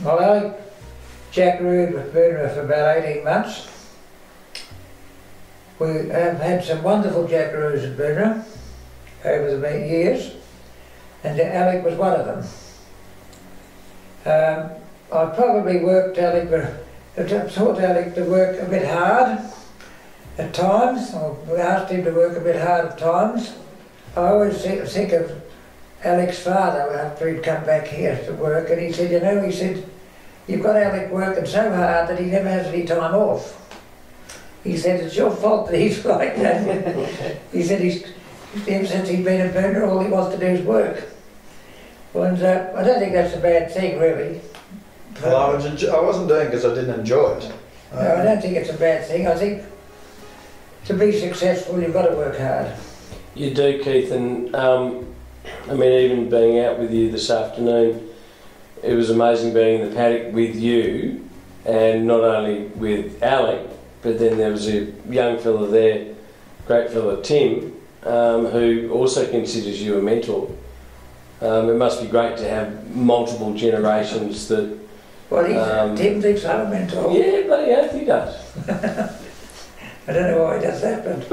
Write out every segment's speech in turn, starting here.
Well, I jackarooed with Bernard for about 18 months. We have had some wonderful jackaroos at Bernard over the years, and Alec was one of them. I probably worked Alec, taught Alec to work a bit hard at times, or we asked him to work a bit hard at times. I always think of Alec's father after he'd come back here to work, and he said, you know, he said, you've got Alec working so hard that he never has any time off. He said, it's your fault that he's like that. He said, ever since he's been a burner, all he wants to do is work. Well, and, I don't think that's a bad thing, really. Well, I wasn't doing it because I didn't enjoy it. No, I don't think it's a bad thing. I think to be successful, you've got to work hard. You do, Keith, and I mean, even being out with you this afternoon, it was amazing being in the paddock with you, and not only with Alec, but then there was a young fella there, great fella Tim, who also considers you a mentor. It must be great to have multiple generations that... Well, Tim thinks I'm a mentor. Yeah, bloody oath he does. I don't know why he does that, but...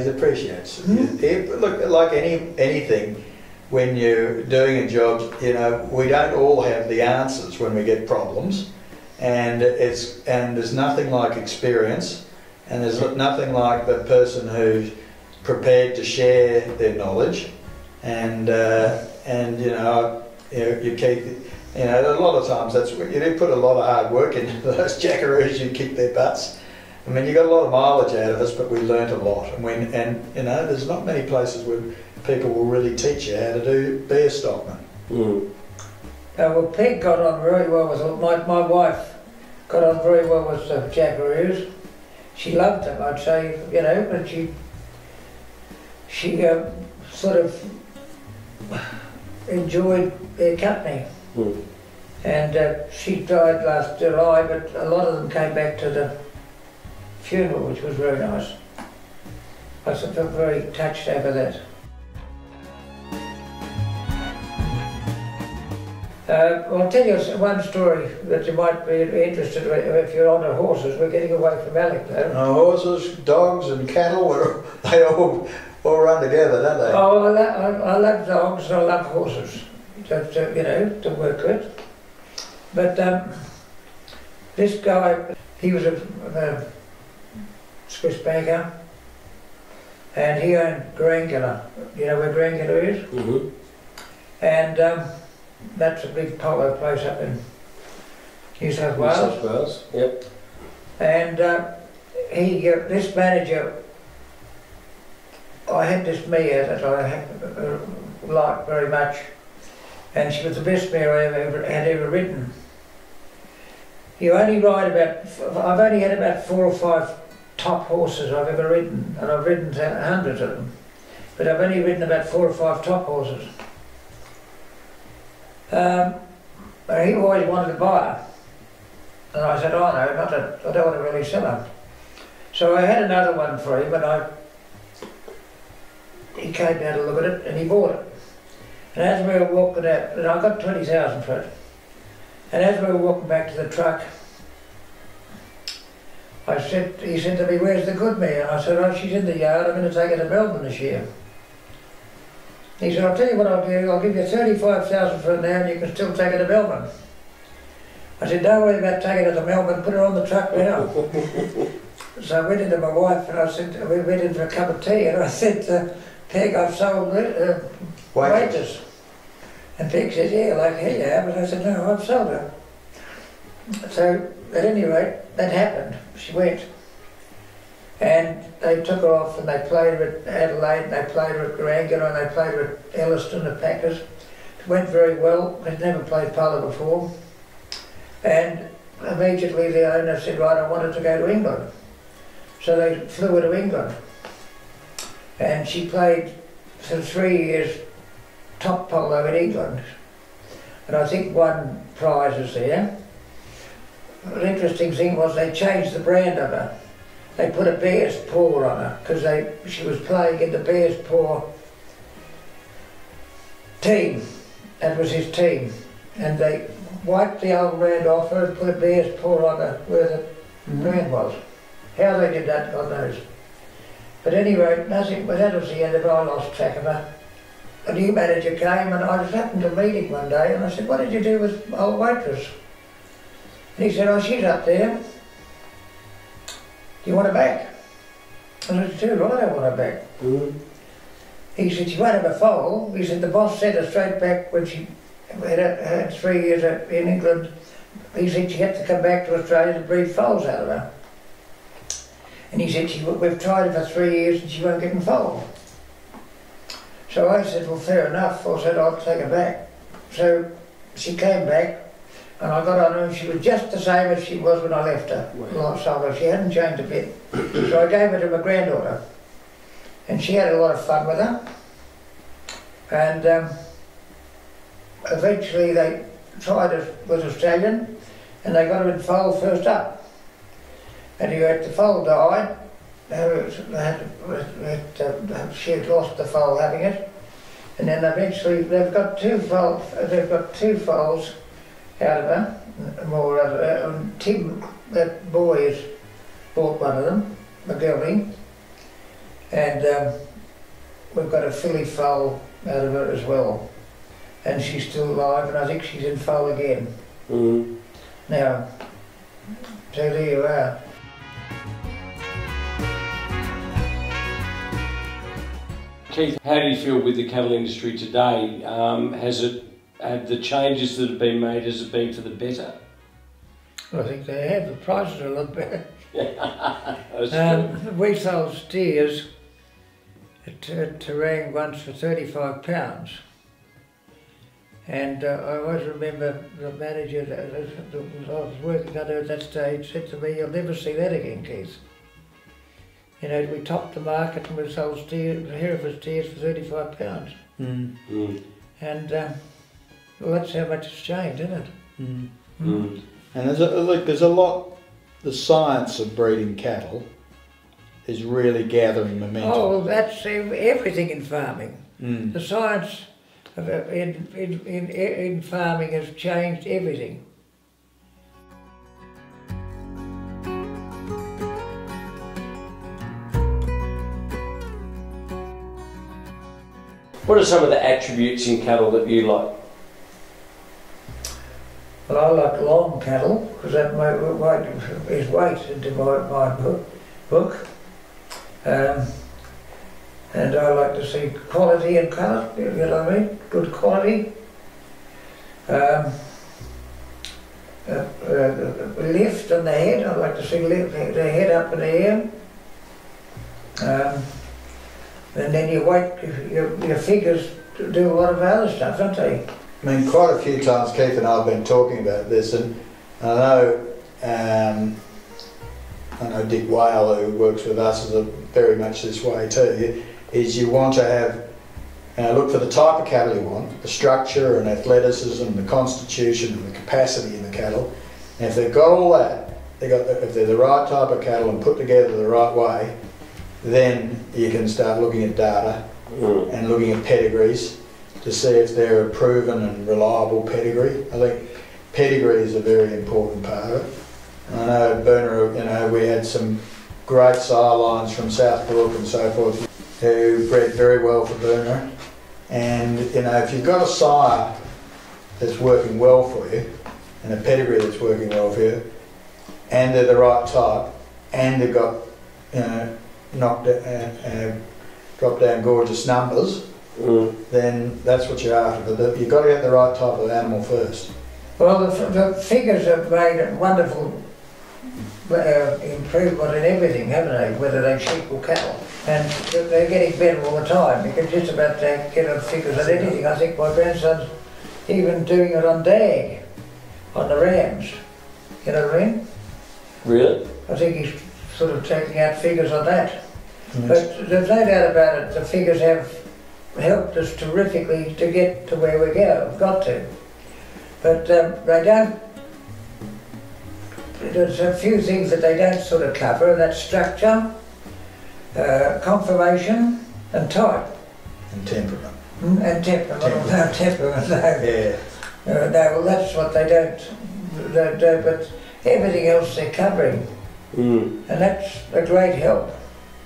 He appreciates it. Look, like anything, when you're doing a job, you know, we don't all have the answers when we get problems, and there's nothing like experience, and there's nothing like the person who's prepared to share their knowledge, and you know, you keep. You know, a lot of times that's you do put a lot of hard work into those jackaroos. You kick their butts. I mean, you got a lot of mileage out of us, but we learnt a lot. And you know, there's not many places where people will really teach you how to be a stockman. Well, Peg got on very well with my wife. Got on very well with the jackaroos. She loved them, I'd say. You know, but she sort of enjoyed their company. And she died last July, but a lot of them came back to the funeral, which was very nice. I felt very touched over that. I'll tell you one story that you might be interested in if you're on the horses. We're getting away from Alec though. Horses, dogs and cattle, they all run together, don't they? Oh, I love dogs and I love horses. You know, to work with. But this guy, he was a Swiss banker, and he owned Grangula. You know where Grangula is? Mm-hmm. And that's a big polo place up in New South Wales. New South Wales, yep. And this manager, I had this mare that I liked very much. And she was the best mare I had ever ridden. You only ride I've only had about 4 or 5 top horses I've ever ridden, and I've ridden hundreds of them. But I've only ridden about 4 or 5 top horses. And he always wanted to buy her. And I said, oh no, I don't want to really sell her. So I had another one for him, and he came down to look at it, and he bought it. And as we were walking out, and I got 20,000 for it, and as we were walking back to the truck, he said to me, where's the good mare? And I said, oh, she's in the yard, I'm going to take her to Melbourne this year. He said, I'll tell you what I'll do, I'll give you 35,000 for it now and you can still take her to Melbourne. I said, don't worry about taking her to Melbourne, put her on the truck now. So I went into my wife and I said, we went in for a cup of tea, and I said, Peg, I've sold wages. And Peg says, yeah, like hell yeah, but I said, no, I've sold her. So, at any rate, that happened. She went. And they took her off and they played her at Adelaide, and they played her at Grangula, and they played her at Elliston, the Packers. It went very well. They'd never played polo before. And immediately the owner said, right, I want her to go to England. So they flew her to England. And she played for 3 years top polo in England, and I think won prizes there. The interesting thing was they changed the brand of her. They put a bear's paw on her because she was playing in the bear's paw team. That was his team, and they wiped the old brand off her and put a bear's paw on where the brand was. How they did that, God knows. But anyway, nothing, but that was the end of it. I lost track of her. A new manager came and I just happened to meet him one day and I said, what did you do with old waitress? And he said, oh, she's up there. Do you want her back? And I said, too right, I want her back. He said, she won't have a foal. He said, the boss sent her straight back when she had 3 years in England. He said she had to come back to Australia to breed foals out of her. And he said, we've tried her for 3 years and she won't get in foal. So I said, well, fair enough. I said, I'll take her back. So she came back and I got on her and she was just the same as she was when I left her. Wow. She hadn't changed a bit. So I gave her to my granddaughter. And she had a lot of fun with her. And eventually they tried it with Australian and they got her in foal first up. And the foal died. She had lost the foal having it. And then eventually they've got two foals out of her. More out of her. And Tim, that boy, has bought one of them, McGilvey. And we've got a filly foal out of her as well. And she's still alive and I think she's in foal again. Now, so there you are. Keith, how do you feel with the cattle industry today? Have the changes that have been made, has it been for the better? I think they have. The prices are a lot better. That's we sold steers at Terang once for £35. And I always remember the manager that I was working under at that stage said to me, you'll never see that again, Keith. You know, we topped the market and we sold Hereford steers for £35. And well, that's how much it's changed, isn't it? And there's a lot, the science of breeding cattle is really gathering momentum. Oh, well, that's everything in farming. The science in farming has changed everything. What are some of the attributes in cattle that you like? Well, I like long cattle because that is weight into my book. And I like to see quality and colour, you know what I mean? Good quality. Lift on the head, I like to see the head up in the air. And then your figures do a lot of other stuff, don't they? I mean, quite a few times Keith and I have been talking about this, and I know Dick Whale, who works with us, is very much this way too, is you want to have, look for the type of cattle you want, the structure and athleticism, the constitution and the capacity in the cattle. And if they've got all that, if they're the right type of cattle and put together the right way, then you can start looking at data and looking at pedigrees to see if they're a proven and reliable pedigree. I think pedigree is a very important part of it. I know Burner, we had some great sire lines from South Brook and so forth who bred very well for Burner. And if you've got a sire that's working well for you and a pedigree that's working well for you, and they're the right type, and they've got drop down gorgeous numbers, then that's what you're after. But you've got to get the right type of animal first. Well, the figures have made a wonderful improvement in everything, haven't they? Whether they're sheep or cattle. And they're getting better all the time. You can just about get on figures on anything. I think my grandson's even doing it on dag, on the rams. You know what I mean? Really? I think he's sort of taking out figures on that. But there's no doubt about it, the figures have helped us terrifically to get to where we got to. But they don't, there's a few things that they don't sort of cover, and that's structure, conformation and type. And temperament. And temperament. Yeah. No, well, that's what they don't do, but everything else they're covering. And that's a great help.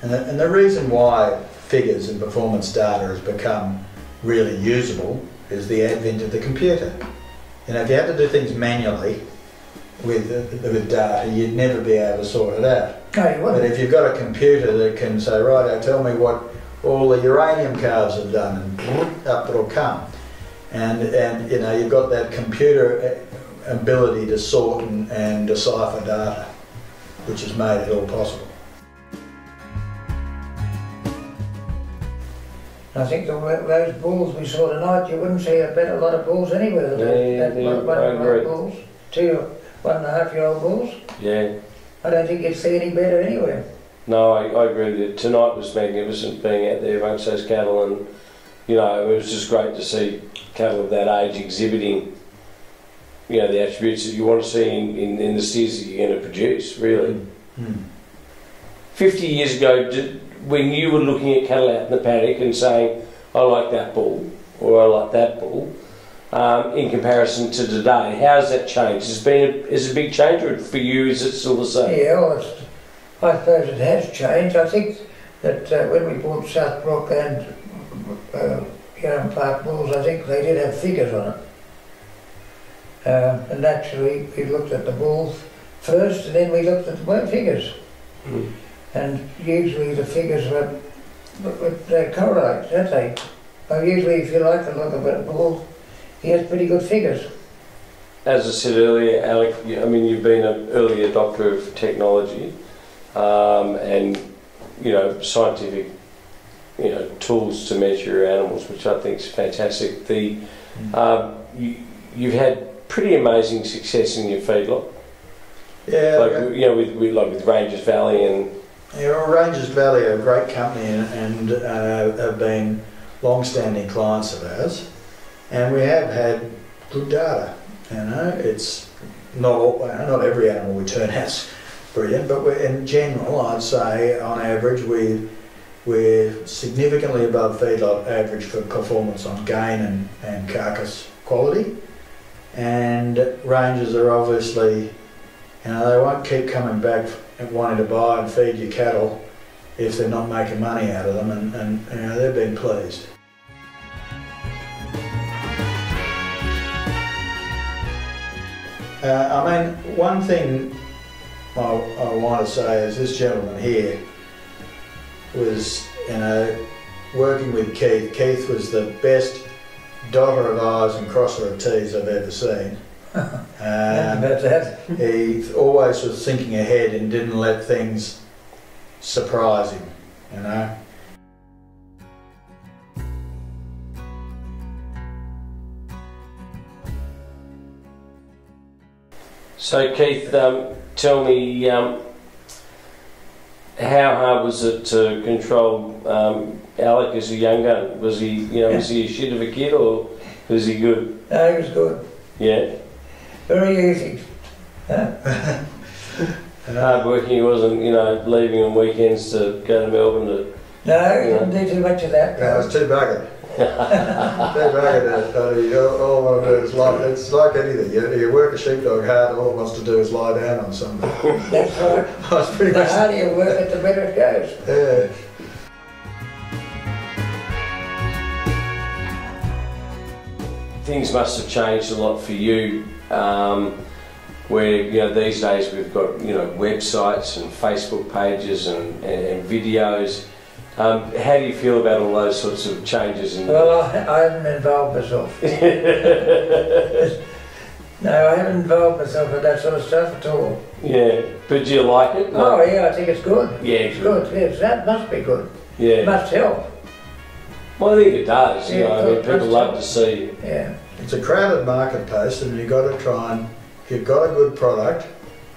And the reason why figures and performance data has become really usable is the advent of the computer. You know, if you had to do things manually with data, you'd never be able to sort it out. No, you wouldn't. But if you've got a computer that can say, right, tell me what all the uranium calves have done, and up it'll come. And you know, you've got that computer ability to sort and decipher data, which has made it all possible. I think those bulls we saw tonight, you wouldn't see a lot of bulls anywhere. Bulls, 1.5-year-old bulls. Yeah. I don't think you'd see any better anywhere. No, I agree with you. Tonight was magnificent being out there amongst those cattle, and you know, it was just great to see cattle of that age exhibiting, you know, the attributes that you want to see in the steers that you're going to produce, really. 50 years ago, when you were looking at cattle out in the paddock and saying, I like that bull, or I like that bull, in comparison to today, how has that changed? Has it a big change, or for you is it still the same? Yeah, well, I suppose it has changed. I think that when we bought Southbrook and Urquhart Park bulls, I think they did have figures on it. And naturally, we looked at the bulls first, and then we looked at the figures. And usually the figures would correlate, don't they? Well, usually, if you like the look of a bull, he has pretty good figures. As I said earlier, Alec, I mean, you've been an early adopter of technology and, you know, scientific, you know, tools to measure your animals, which I think is fantastic. You've had pretty amazing success in your feedlot. Yeah. Like, you know, with Ranges Valley and... Yeah, well, Ranges Valley are a great company and have been long-standing clients of ours, and we have had good data. You know, it's not every animal we turn out's brilliant, but in general, I'd say on average we're significantly above feedlot average for performance on gain and carcass quality. And ranges are obviously, you know, they won't keep coming back and wanting to buy and feed your cattle if they're not making money out of them, and you know, they've been pleased. I mean, one thing I want to say is this gentleman here was, you know, working with Keith. Keith was the best dotter of I's and crosser of T's I've ever seen. He always was thinking ahead and didn't let things surprise him, you know. So Keith, tell me, how hard was it to control Alec as a young gun? Was he, you know, was he a shit of a kid, or was he good? No, he was good. Yeah. Very easy. Hard working. He wasn't, you know, leaving on weekends to go to Melbourne to. No, he didn't do too much of that. No, it was too buggered. Too buggered. All I want to do is it's like anything. You work a sheepdog hard, all it wants to do is lie down on something. That's right. The harder you work it, the better it goes. Yeah. Things must have changed a lot for you, where, you know, these days we've got, you know, websites and Facebook pages and videos. How do you feel about all those sorts of changes? Well, I haven't involved myself. No, I haven't involved myself with that sort of stuff at all. Yeah, but do you like it? Oh yeah, I think it's good. Yeah, it's good. Yes, that must be good. Yeah, it must help. Well, I think it does. You know, I mean, people love to see. Yeah, it's a crowded marketplace, and you've got to try and, if you've got a good product,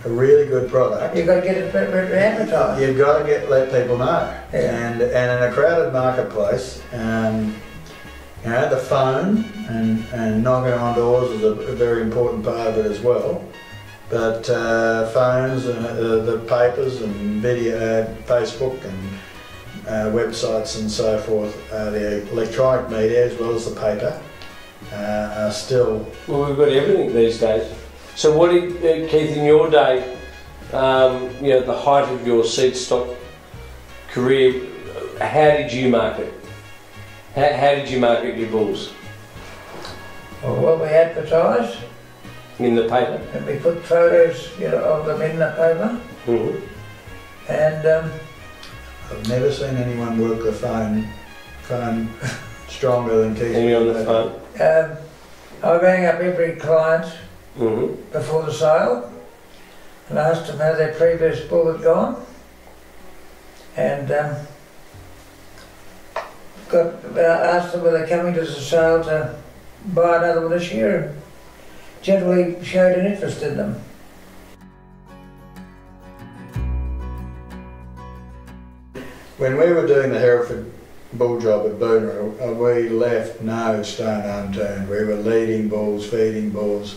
a really good product, you've got to get it advertised. You've got to let people know. Yeah. And in a crowded marketplace, you know, the phone and knocking on doors is a very important part of it as well. But phones and the papers and video, Facebook and websites and so forth, the electronic media as well as the paper, are still. Well, we've got everything these days. So what did, Keith, in your day, you know, at the height of your seed stock career, how did you market? How did you market your bulls? Well, we advertised. In the paper? And we put photos, you know, of them in the paper. Mm-hmm. And I've never seen anyone work the phone stronger than Keith. Any on the phone? I rang up every client Mm-hmm. before the sale and asked them how their previous bull had gone, and asked them were they coming to the sale to buy another one this year, and generally showed an interest in them. When we were doing the Hereford bull job at Boonah, we left no stone unturned. We were leading bulls, feeding bulls.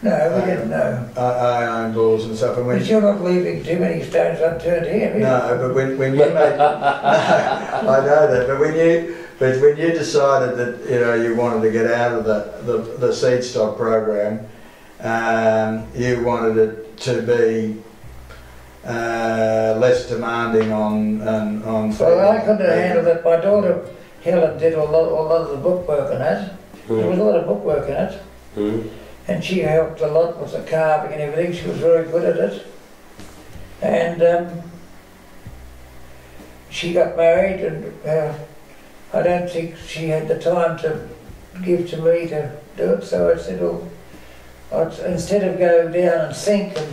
No, we didn't know. I own bulls and stuff. And when but you're not leaving too many stones unturned here. No, but when you made, no, I know that. But when you decided that you wanted to get out of the seed stock program, you wanted it to be less demanding on. Well, I couldn't handle it. My daughter Helen did a lot of the bookwork in it. There was a lot of bookwork in it. Mm. And she helped a lot with the carving and everything. She was very good at it. And she got married, and I don't think she had the time to give to me to do it. So I said, well, instead of go down and sink and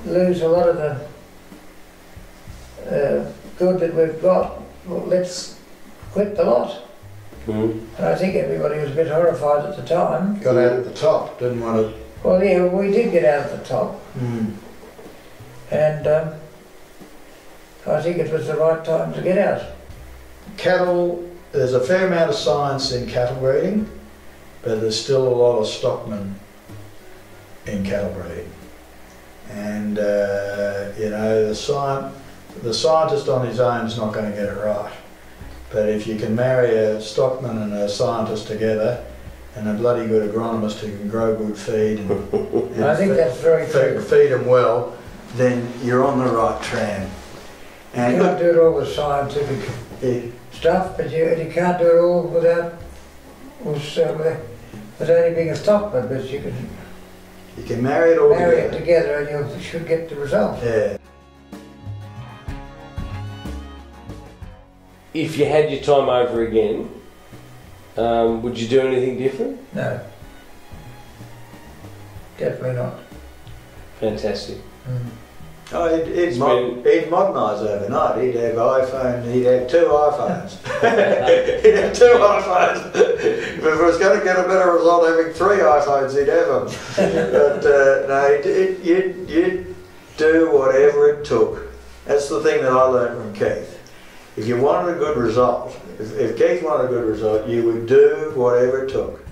lose a lot of the good that we've got, well, let's quit the lot. Mm. And I think everybody was a bit horrified at the time. Got out at the top, didn't want to. Well, yeah, we did get out at the top. Mm. And I think it was the right time to get out. Cattle, there's a fair amount of science in cattle breeding, but there's still a lot of stockmen in cattle breeding. And the scientist on his own is not going to get it right. But if you can marry a stockman and a scientist together, and a bloody good agronomist who can grow good feed, and I think that's very true. Feed them well, then you're on the right tram. And you can't do it all with scientific stuff, but you can't do it all without only being a stockman. But you can marry it all together, and you should get the result. Yeah. If you had your time over again, would you do anything different? No. Definitely not. Fantastic. Mm. Oh, he'd modernise overnight. He'd have iPhone. He'd have 2 iPhones. He'd have 2 iPhones. If it was going to get a better result having 3 iPhones, he'd have them. But no, you'd do whatever it took. That's the thing that I learned from Keith. If you wanted a good result, if Keith wanted a good result, you would do whatever it took.